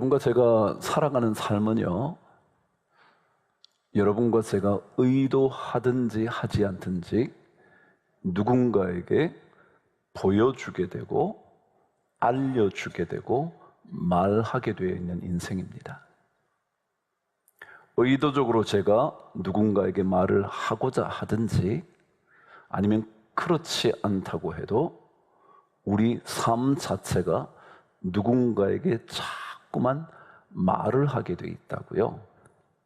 여러분과 제가 살아가는 삶은요, 여러분과 제가 의도하든지 하지 않든지 누군가에게 보여주게 되고 알려주게 되고 말하게 되어 있는 인생입니다. 의도적으로 제가 누군가에게 말을 하고자 하든지 아니면 그렇지 않다고 해도 우리 삶 자체가 누군가에게 자꾸만 말을 하게 돼 있다고요.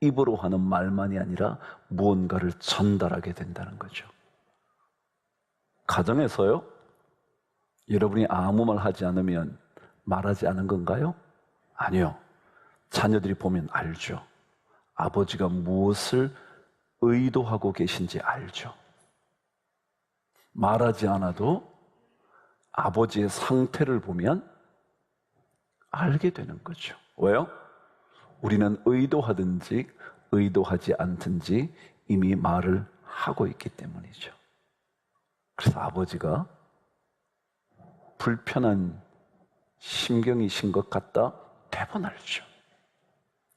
입으로 하는 말만이 아니라 무언가를 전달하게 된다는 거죠. 가정에서요, 여러분이 아무 말 하지 않으면 말하지 않은 건가요? 아니요. 자녀들이 보면 알죠. 아버지가 무엇을 의도하고 계신지 알죠. 말하지 않아도 아버지의 상태를 보면 알게 되는 거죠. 왜요? 우리는 의도하든지 의도하지 않든지 이미 말을 하고 있기 때문이죠. 그래서 아버지가 불편한 심경이신 것 같다? 대번 알죠.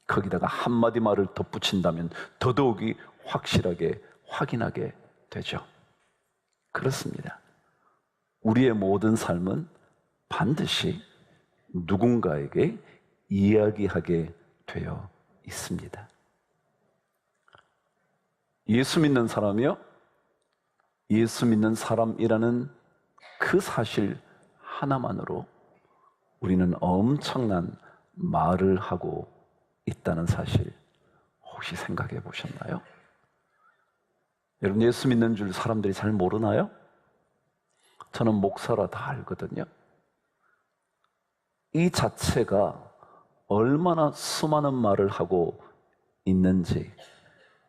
거기다가 한마디 말을 덧붙인다면 더더욱이 확실하게 확인하게 되죠. 그렇습니다. 우리의 모든 삶은 반드시 누군가에게 이야기하게 되어 있습니다. 예수 믿는 사람이요, 예수 믿는 사람이라는 그 사실 하나만으로 우리는 엄청난 말을 하고 있다는 사실 혹시 생각해 보셨나요? 여러분, 예수 믿는 줄 사람들이 잘 모르나요? 저는 목사라 다 알거든요. 이 자체가 얼마나 수많은 말을 하고 있는지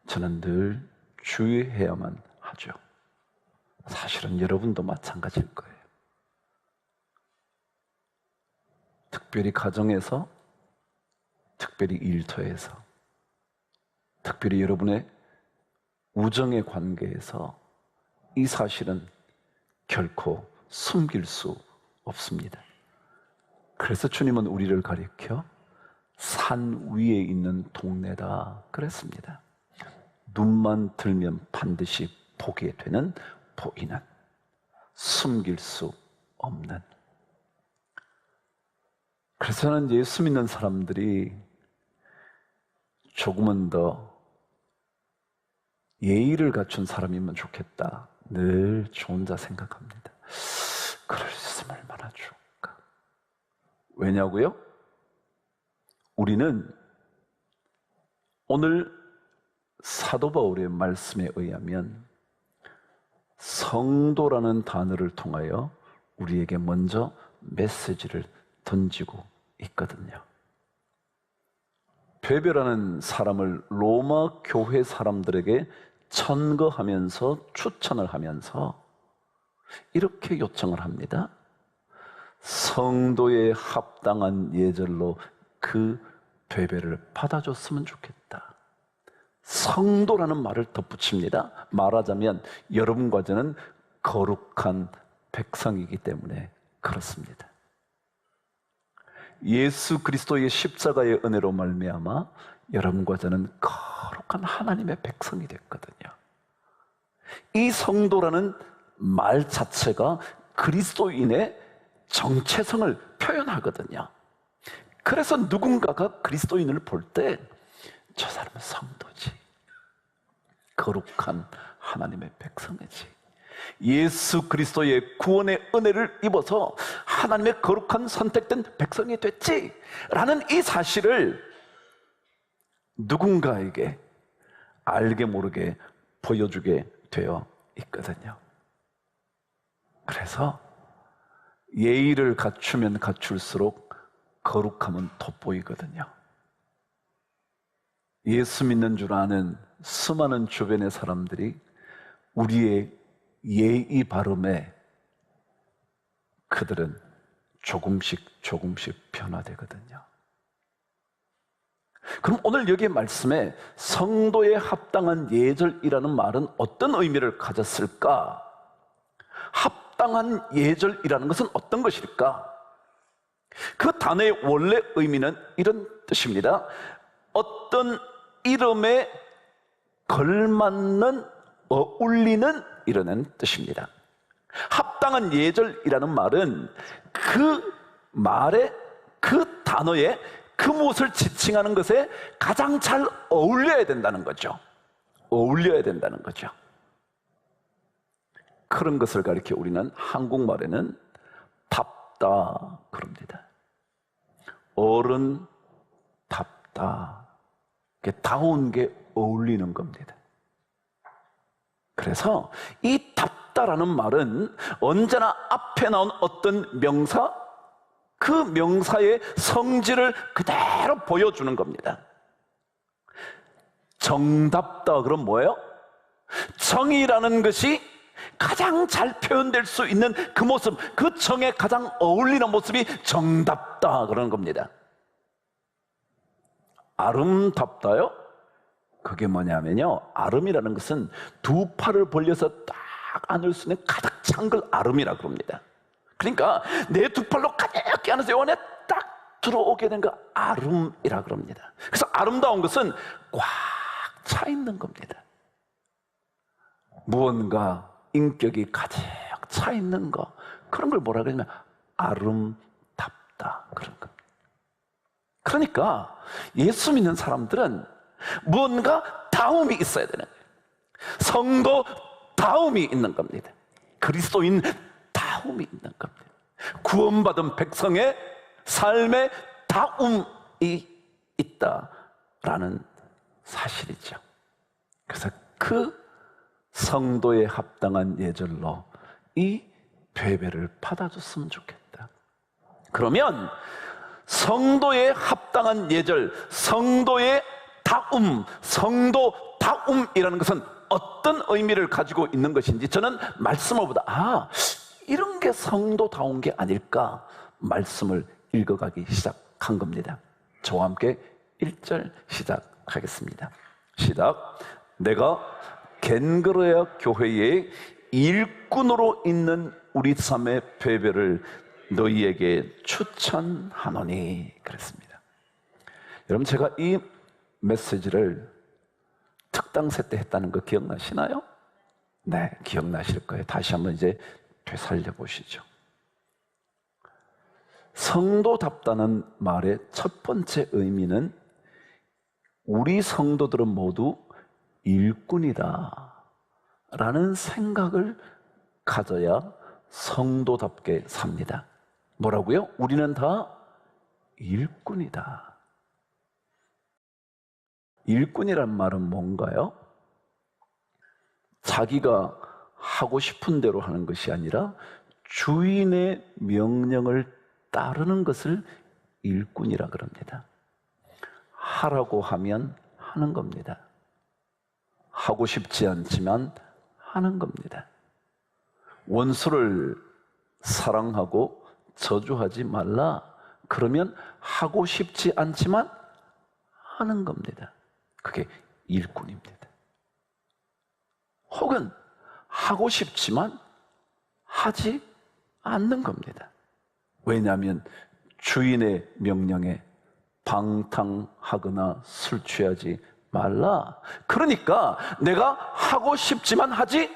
저는 늘 주의해야만 하죠. 사실은 여러분도 마찬가지일 거예요. 특별히 가정에서, 특별히 일터에서, 특별히 여러분의 우정의 관계에서 이 사실은 결코 숨길 수 없습니다. 그래서 주님은 우리를 가리켜 산 위에 있는 동네다 그랬습니다. 눈만 들면 반드시 보게 되는, 보이는, 숨길 수 없는. 그래서 저는 예수 믿는 사람들이 조금은 더 예의를 갖춘 사람이면 좋겠다, 늘 저 혼자 생각합니다. 그럴 수 있으면 얼마나 좋을까. 왜냐고요? 우리는 오늘 사도 바울의 말씀에 의하면 성도라는 단어를 통하여 우리에게 먼저 메시지를 던지고 있거든요. 베베라는 사람을 로마 교회 사람들에게 천거하면서 추천을 하면서 이렇게 요청을 합니다. 성도에 합당한 예절로 그 베베를 받아줬으면 좋겠다. 성도라는 말을 덧붙입니다. 말하자면 여러분과 저는 거룩한 백성이기 때문에 그렇습니다. 예수 그리스도의 십자가의 은혜로 말미암아 여러분과 저는 거룩한 하나님의 백성이 됐거든요. 이 성도라는 말 자체가 그리스도인의 정체성을 표현하거든요. 그래서 누군가가 그리스도인을 볼 때 저 사람은 성도지, 거룩한 하나님의 백성이지, 예수 그리스도의 구원의 은혜를 입어서 하나님의 거룩한 선택된 백성이 됐지 라는 이 사실을 누군가에게 알게 모르게 보여주게 되어 있거든요. 그래서 예의를 갖추면 갖출수록 거룩함은 돋보이거든요. 예수 믿는 줄 아는 수많은 주변의 사람들이 우리의 예의 바름에 그들은 조금씩 변화되거든요. 그럼 오늘 여기 말씀에 성도에 합당한 예절이라는 말은 어떤 의미를 가졌을까? 합당한 예절이라는 것은 어떤 것일까? 그 단어의 원래 의미는 이런 뜻입니다. 어떤 이름에 걸맞는, 어울리는 이라는 뜻입니다. 합당한 예절이라는 말은 그 말에, 그 단어에, 그 무엇을 지칭하는 것에 가장 잘 어울려야 된다는 거죠. 어울려야 된다는 거죠. 그런 것을 가리켜 우리는 한국말에는 답다 그럽니다. 어른답다. 다운 게 어울리는 겁니다. 그래서 이 답다라는 말은 언제나 앞에 나온 어떤 명사, 그 명사의 성질을 그대로 보여주는 겁니다. 정답다 그럼 뭐예요? 정의라는 것이 가장 잘 표현될 수 있는 그 모습, 그 정에 가장 어울리는 모습이 정답다 그러는 겁니다. 아름답다요? 그게 뭐냐면요, 아름이라는 것은 두 팔을 벌려서 딱 안을 수 있는 가득 찬 걸 아름이라 그럽니다. 그러니까 내 두 팔로 가볍게 안에서 요 안에 딱 들어오게 된 거 아름이라 그럽니다. 그래서 아름다운 것은 꽉 차 있는 겁니다. 무언가 인격이 가득 차 있는 거, 그런 걸 뭐라 그러냐면 아름답다 그런 겁니다. 그러니까 예수 믿는 사람들은 무언가 다움이 있어야 되는 거예요. 성도 다움이 있는 겁니다. 그리스도인 다움이 있는 겁니다. 구원받은 백성의 삶에 다움이 있다라는 사실이죠. 그래서 그 성도에 합당한 예절로 이 배배를 받아줬으면 좋겠다. 그러면 성도에 합당한 예절, 성도의 다움, 성도다움이라는 것은 어떤 의미를 가지고 있는 것인지 저는 말씀보다 이런 게 성도다운 게 아닐까 말씀을 읽어가기 시작한 겁니다. 저와 함께 1절 시작하겠습니다. 시작. 내가 겐그레아 교회의 일꾼으로 있는 우리 삶의 배배를 너희에게 추천하노니 그랬습니다. 여러분, 제가 이 메시지를 특당세 때 했다는 거 기억나시나요? 네, 기억나실 거예요. 다시 한번 이제 되살려 보시죠. 성도답다는 말의 첫 번째 의미는 우리 성도들은 모두 일꾼이다 라는 생각을 가져야 성도답게 삽니다. 뭐라고요? 우리는 다 일꾼이다. 일꾼이란 말은 뭔가요? 자기가 하고 싶은 대로 하는 것이 아니라 주인의 명령을 따르는 것을 일꾼이라 그럽니다. 하라고 하면 하는 겁니다. 하고 싶지 않지만 하는 겁니다. 원수를 사랑하고 저주하지 말라. 그러면 하고 싶지 않지만 하는 겁니다. 그게 일꾼입니다. 혹은 하고 싶지만 하지 않는 겁니다. 왜냐하면 주인의 명령에 방탕하거나 술 취하지 말라. 그러니까 내가 하고 싶지만 하지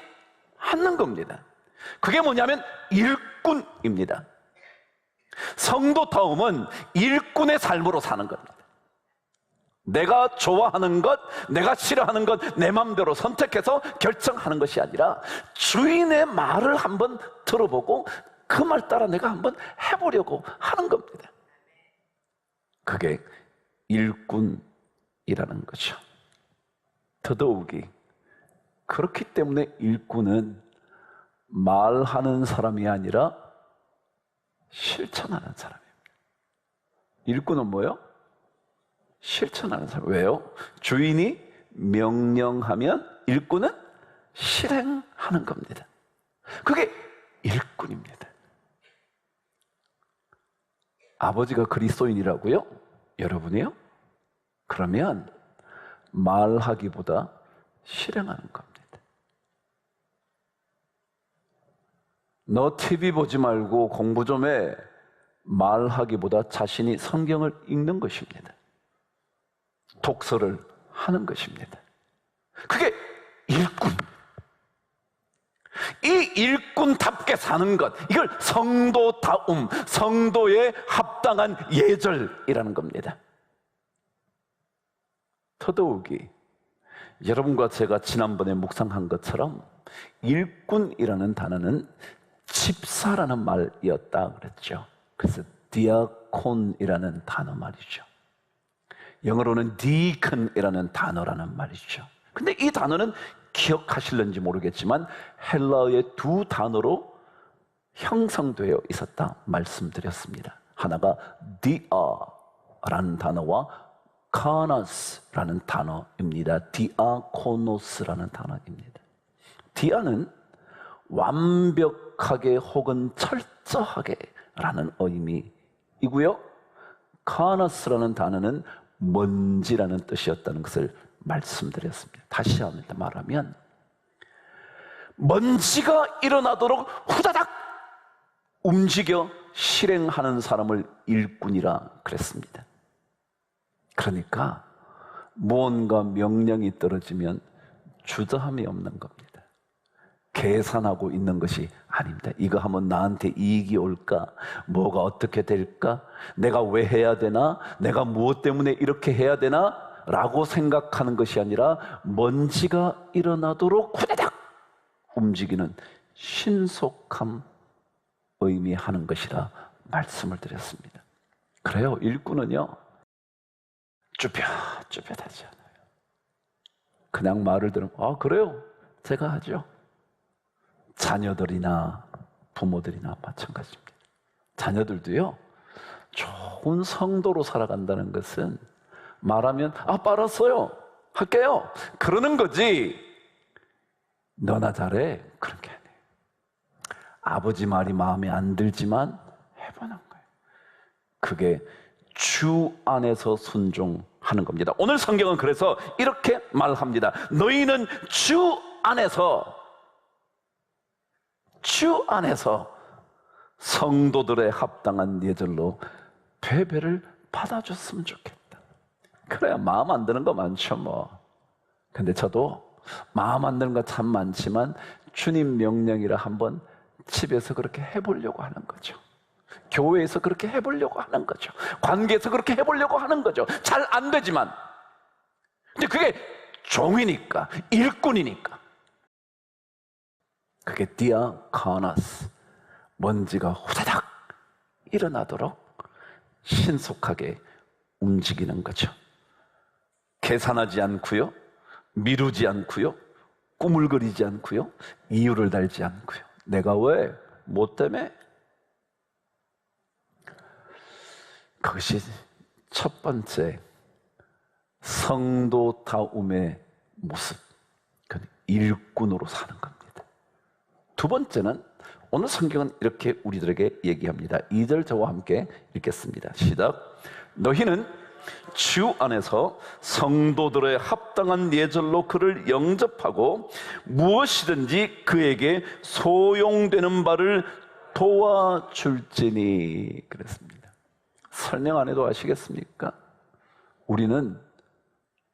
않는 겁니다. 그게 뭐냐면 일꾼입니다. 성도다움은 일꾼의 삶으로 사는 겁니다. 내가 좋아하는 것, 내가 싫어하는 것 내 마음대로 선택해서 결정하는 것이 아니라 주인의 말을 한번 들어보고 그 말 따라 내가 한번 해보려고 하는 겁니다. 그게 일꾼이라는 거죠. 더더욱이 그렇기 때문에 일꾼은 말하는 사람이 아니라 실천하는 사람입니다. 일꾼은 뭐예요? 실천하는 사람. 왜요? 주인이 명령하면 일꾼은 실행하는 겁니다. 그게 일꾼입니다. 아버지가 그리스도인이라고요? 여러분이요? 그러면 말하기보다 실행하는 겁니다. 너 TV 보지 말고 공부 좀 해. 말하기보다 자신이 성경을 읽는 것입니다. 독서를 하는 것입니다. 그게 일꾼. 이 일꾼답게 사는 것, 이걸 성도다움, 성도에 합당한 예절이라는 겁니다. 더더욱이 여러분과 제가 지난번에 묵상한 것처럼 일꾼이라는 단어는 집사라는 말이었다 그랬죠. 그래서 디아콘이라는 단어 말이죠. 영어로는 deacon이라는 단어라는 말이죠. 근데 이 단어는 기억하실는지 모르겠지만 헬라어의 두 단어로 형성되어 있었다 말씀드렸습니다. 하나가 dia라는 단어와 카나스라는 단어입니다. 디아코노스라는 단어입니다. 디아는 완벽하게 혹은 철저하게 라는 의미이고요, 카나스라는 단어는 먼지라는 뜻이었다는 것을 말씀드렸습니다. 다시 한번 말하면 먼지가 일어나도록 후다닥 움직여 실행하는 사람을 일꾼이라 그랬습니다. 그러니까 무언가 명령이 떨어지면 주저함이 없는 겁니다. 계산하고 있는 것이 아닙니다. 이거 하면 나한테 이익이 올까? 뭐가 어떻게 될까? 내가 왜 해야 되나? 내가 무엇 때문에 이렇게 해야 되나? 라고 생각하는 것이 아니라 먼지가 일어나도록 후다닥 움직이는 신속함 의미하는 것이라 말씀을 드렸습니다. 그래요, 일꾼은요 쭈뼛쭈뼛하지 않아요. 그냥 말을 들으면 그래요, 제가 하죠. 자녀들이나 부모들이나 마찬가지입니다. 자녀들도요, 좋은 성도로 살아간다는 것은 말하면 아빠 알았어요, 할게요, 그러는 거지 너나 잘해 그런 게 아니에요. 아버지 말이 마음에 안 들지만 해보는 거예요. 그게 주 안에서 순종하는 겁니다. 오늘 성경은 그래서 이렇게 말합니다. 너희는 주 안에서 성도들의 합당한 예절로 배배를 받아줬으면 좋겠다. 그래야 마음 안 드는 거 많죠 뭐. 근데 저도 마음 안 드는 거 참 많지만 주님 명령이라 한번 집에서 그렇게 해보려고 하는 거죠. 교회에서 그렇게 해보려고 하는 거죠. 관계에서 그렇게 해보려고 하는 거죠. 잘 안 되지만, 근데 그게 종이니까, 일꾼이니까. 그게 디아카나스, 먼지가 후다닥 일어나도록 신속하게 움직이는 거죠. 계산하지 않고요, 미루지 않고요, 꾸물거리지 않고요, 이유를 달지 않고요. 내가 왜? 뭐 때문에? 그것이 첫 번째 성도다움의 모습, 그건 일꾼으로 사는 겁니다. 두 번째는 오늘 성경은 이렇게 우리들에게 얘기합니다. 2절 저와 함께 읽겠습니다. 시작. 너희는 주 안에서 성도들의 합당한 예절로 그를 영접하고 무엇이든지 그에게 소용되는 바를 도와줄지니. 그랬습니다. 설명 안 해도 아시겠습니까? 우리는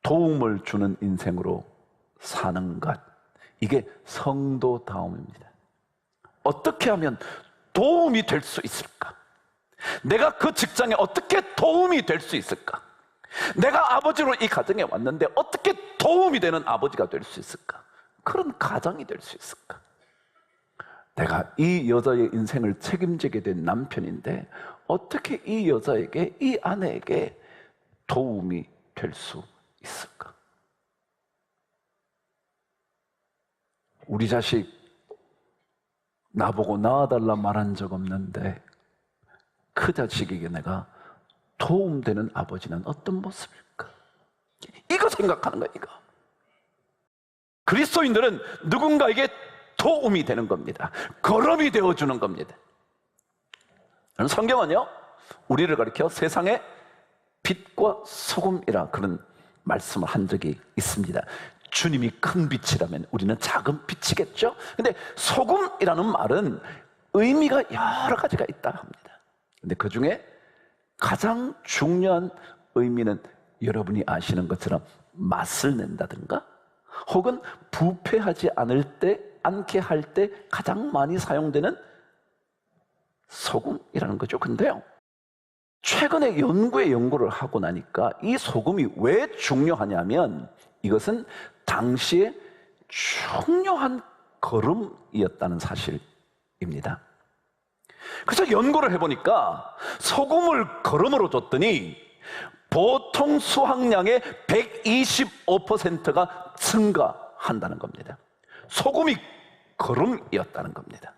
도움을 주는 인생으로 사는 것, 이게 성도다움입니다. 어떻게 하면 도움이 될 수 있을까? 내가 그 직장에 어떻게 도움이 될 수 있을까? 내가 아버지로 이 가정에 왔는데 어떻게 도움이 되는 아버지가 될 수 있을까? 그런 가정이 될 수 있을까? 내가 이 여자의 인생을 책임지게 된 남편인데 어떻게 이 여자에게, 이 아내에게 도움이 될 수 있을까? 우리 자식 나보고 낳아달라 말한 적 없는데 그 자식에게 내가 도움되는 아버지는 어떤 모습일까? 이거 생각하는 거야, 이거. 그리스도인들은 누군가에게 도움이 되는 겁니다. 거름이 되어주는 겁니다. 성경은요, 우리를 가리켜 세상의 빛과 소금이라 그런 말씀을 한 적이 있습니다. 주님이 큰 빛이라면 우리는 작은 빛이겠죠? 근데 소금이라는 말은 의미가 여러 가지가 있다 합니다. 근데 그 중에 가장 중요한 의미는 여러분이 아시는 것처럼 맛을 낸다든가 혹은 부패하지 않게 할 때 가장 많이 사용되는 소금이라는 거죠. 근데요, 최근에 연구를 하고 나니까 이 소금이 왜 중요하냐면 이것은 당시에 중요한 거름이었다는 사실입니다. 그래서 연구를 해보니까 소금을 거름으로 줬더니 보통 수확량의 125%가 증가한다는 겁니다. 소금이 거름이었다는 겁니다.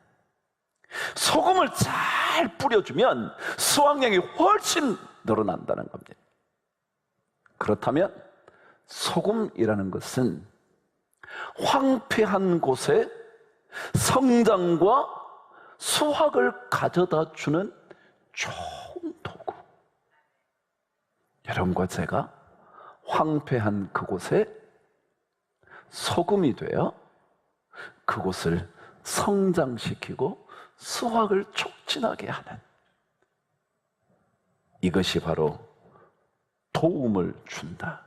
소금을 잘 뿌려주면 수확량이 훨씬 늘어난다는 겁니다. 그렇다면 소금이라는 것은 황폐한 곳에 성장과 수확을 가져다 주는 좋은 도구. 여러분과 제가 황폐한 그곳에 소금이 되어 그곳을 성장시키고 수확을 촉진하게 하는, 이것이 바로 도움을 준다,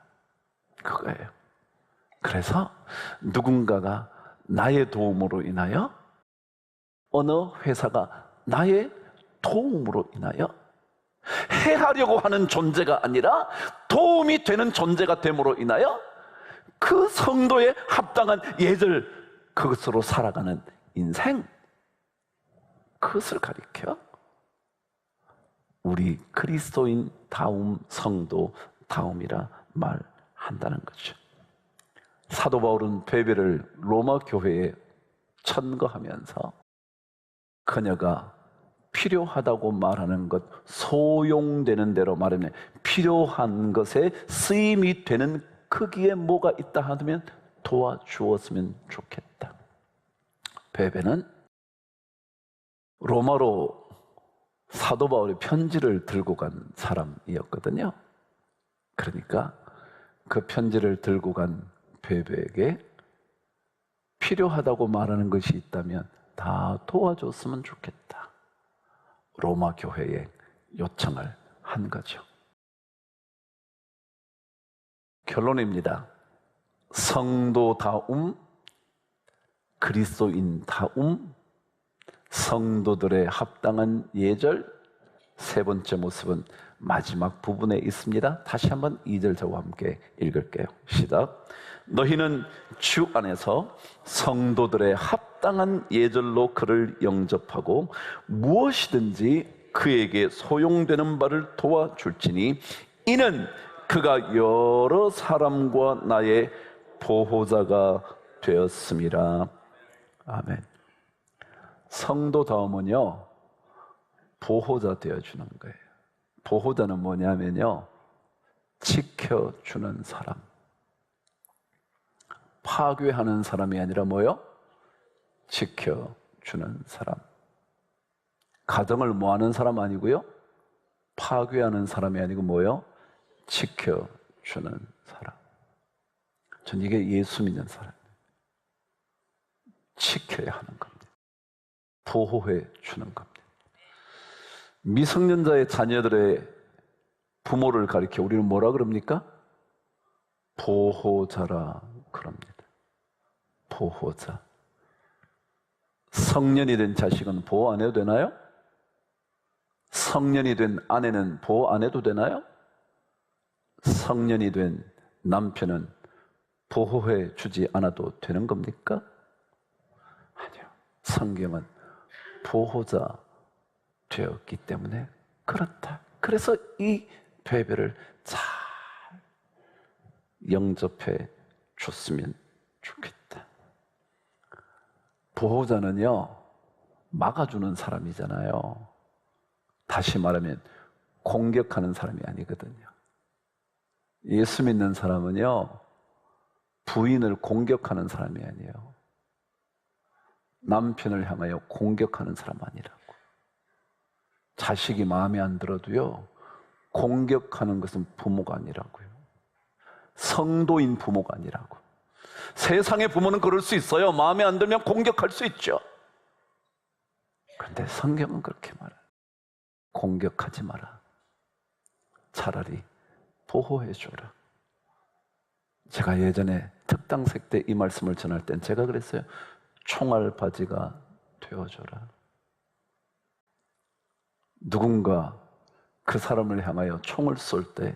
그거예요. 그래서 누군가가 나의 도움으로 인하여, 어느 회사가 나의 도움으로 인하여 해하려고 하는 존재가 아니라 도움이 되는 존재가 됨으로 인하여 그 성도에 합당한 예절, 그것으로 살아가는 인생, 그것을 가리켜 우리 그리스도인 다움, 성도 다움이라 말한다는 거죠. 사도 바울은 베베를 로마 교회에 천거하면서 그녀가 필요하다고 말하는 것, 소용되는 대로 말하면 필요한 것에 쓰임이 되는 크기에 뭐가 있다 하면 도와주었으면 좋겠다. 베베는 로마로 사도 바울의 편지를 들고 간 사람이었거든요. 그러니까 그 편지를 들고 간 베베에게 필요하다고 말하는 것이 있다면 다 도와줬으면 좋겠다, 로마 교회에 요청을 한 거죠. 결론입니다. 성도다움, 그리스도인다움, 성도들의 합당한 예절, 세 번째 모습은 마지막 부분에 있습니다. 다시 한번 2절 저와 함께 읽을게요. 시작. 너희는 주 안에서 성도들의 합당한 예절로 그를 영접하고 무엇이든지 그에게 소용되는 바를 도와줄지니 이는 그가 여러 사람과 나의 보호자가 되었음이라. 아멘. 성도다움은요, 보호자 되어주는 거예요. 보호자는 뭐냐면요, 지켜주는 사람, 파괴하는 사람이 아니라 뭐요? 지켜주는 사람. 가정을 뭐하는 사람 아니고요, 파괴하는 사람이 아니고 뭐요? 지켜주는 사람. 전 이게 예수 믿는 사람이에요. 지켜야 하는 겁니다. 보호해 주는 겁니다. 미성년자의 자녀들의 부모를 가리켜 우리는 뭐라 그럽니까? 보호자라 그럽니다. 보호자. 성년이 된 자식은 보호 안 해도 되나요? 성년이 된 아내는 보호 안 해도 되나요? 성년이 된 남편은 보호해 주지 않아도 되는 겁니까? 아니요. 성경은 보호자 되었기 때문에 그렇다. 그래서 이 베베를 잘 영접해 줬으면 좋겠다. 보호자는요, 막아주는 사람이잖아요. 다시 말하면 공격하는 사람이 아니거든요. 예수 믿는 사람은요, 부인을 공격하는 사람이 아니에요. 남편을 향하여 공격하는 사람 아니라고. 자식이 마음에 안 들어도요, 공격하는 것은 부모가 아니라고요. 성도인 부모가 아니라고. 세상의 부모는 그럴 수 있어요. 마음에 안 들면 공격할 수 있죠. 그런데 성경은 그렇게 말해요. 공격하지 마라. 차라리 보호해줘라. 제가 예전에 특당색 때 이 말씀을 전할 땐 제가 그랬어요. 총알바지가 되어줘라. 누군가 그 사람을 향하여 총을 쏠 때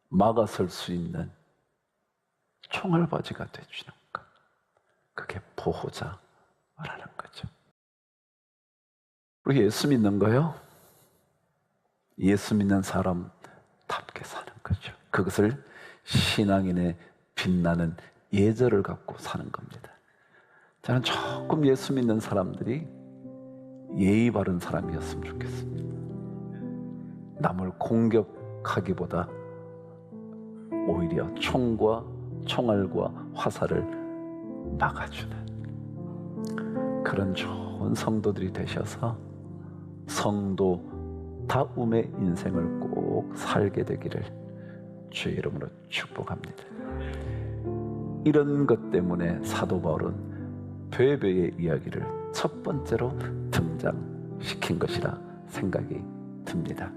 막아설 수 있는 총알바지가 되주는 것. 그게 보호자라는 거죠. 우리 예수 믿는 거요? 예수 믿는 사람답게 사는 거죠. 그것을 신앙인의 빛나는 예절을 갖고 사는 겁니다. 저는 조금 예수 믿는 사람들이 예의 바른 사람이었으면 좋겠습니다. 남을 공격하기보다 오히려 총과 총알과 화살을 막아주는 그런 좋은 성도들이 되셔서 성도다움의 인생을 꼭 살게 되기를 주의 이름으로 축복합니다. 이런 것 때문에 사도 바울은 베베의 이야기를 첫 번째로 등장시킨 것이라 생각이 듭니다.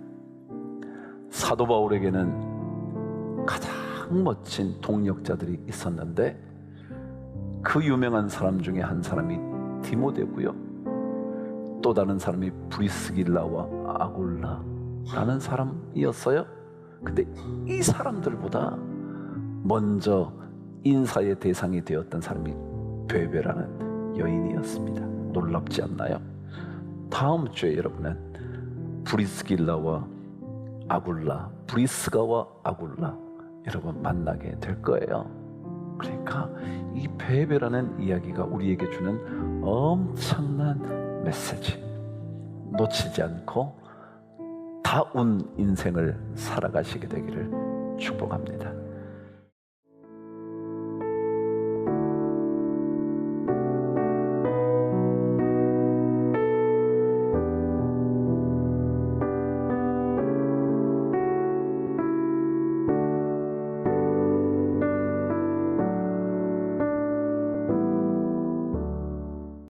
사도 바울에게는 가장 멋진 동력자들이 있었는데 그 유명한 사람 중에 한 사람이 디모데고요. 또 다른 사람이 브리스길라와 아굴라라는 사람이었어요. 근데 이 사람들보다 먼저 인사의 대상이 되었던 사람이 베베라는 여인이었습니다. 놀랍지 않나요? 다음 주에 여러분은 브리스길라와 아굴라, 브리스가와 아굴라 여러분 만나게 될 거예요. 그러니까 이 베베라는 이야기가 우리에게 주는 엄청난 메시지 놓치지 않고 다운 인생을 살아가시게 되기를 축복합니다.